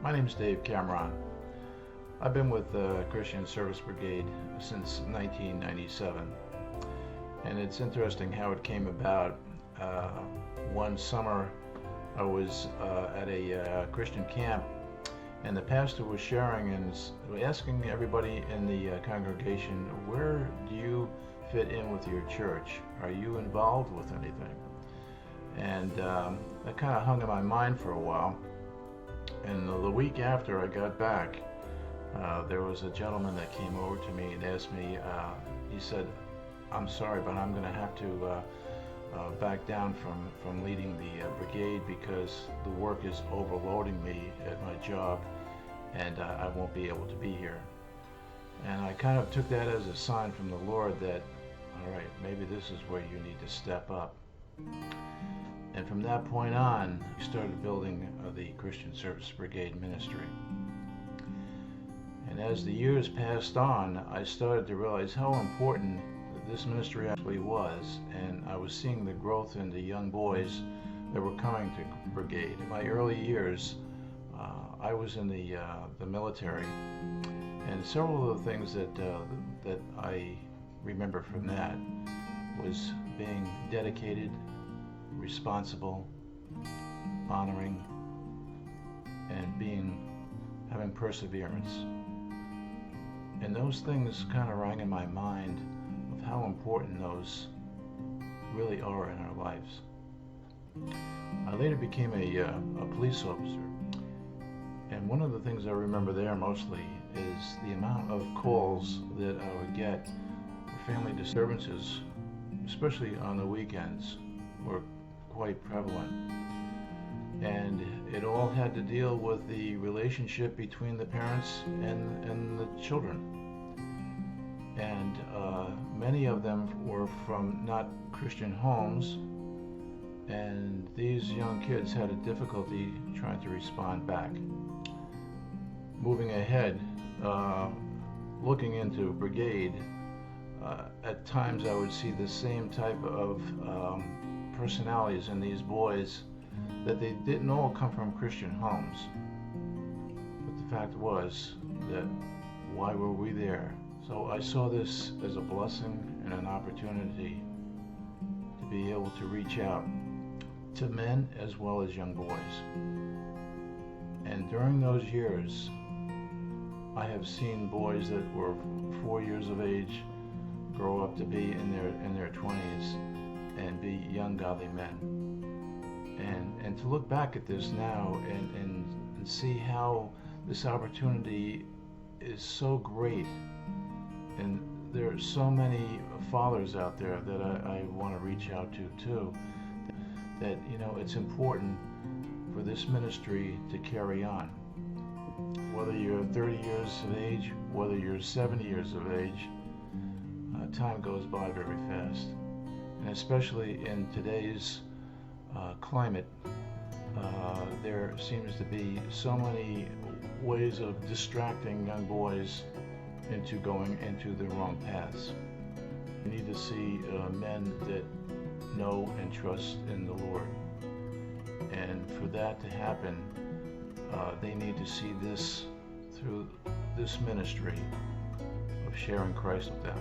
My name's Dave Cameron. I've been with the Christian Service Brigade since 1997, and it's interesting how it came about. One summer I was at a Christian camp, and the pastor was sharing and asking everybody in the congregation, where do you fit in with your church? Are you involved with anything? And that kind of hung in my mind for a while. And the week after I got back, there was a gentleman that came over to me and asked me, he said, I'm sorry, but I'm going to have to back down from leading the brigade because the work is overloading me at my job, and I won't be able to be here. And I kind of took that as a sign from the Lord that, all right, maybe this is where you need to step up. And from that point on, we started building the Christian Service Brigade ministry. And as the years passed on, I started to realize how important this ministry actually was, and I was seeing the growth in the young boys that were coming to Brigade. In my early years, I was in the military, and several of the things that I remember from that was being dedicated, responsible, honoring, and having perseverance. And those things kind of rang in my mind of how important those really are in our lives. I later became a police officer, and one of the things I remember there mostly is the amount of calls that I would get for family disturbances, especially on the weekends, were quite prevalent. And it all had to deal with the relationship between the parents and the children. And many of them were from not Christian homes, and these young kids had a difficulty trying to respond back. Moving ahead, looking into Brigade, at times I would see the same type of personalities in these boys, that they didn't all come from Christian homes. But the fact was that why were we there? So I saw this as a blessing and an opportunity to be able to reach out to men as well as young boys. And during those years, I have seen boys that were 4 years of age grow up to be in their 20s and be young godly men. And to look back at this now and see how this opportunity is so great, and there are so many fathers out there that I want to reach out to too, that it's important for this ministry to carry on. Whether you're 30 years of age, whether you're 70 years of age, time goes by very fast. And especially in today's climate, there seems to be so many ways of distracting young boys into going into the wrong paths. We need to see men that know and trust in the Lord. And for that to happen, they need to see this through this ministry of sharing Christ with them.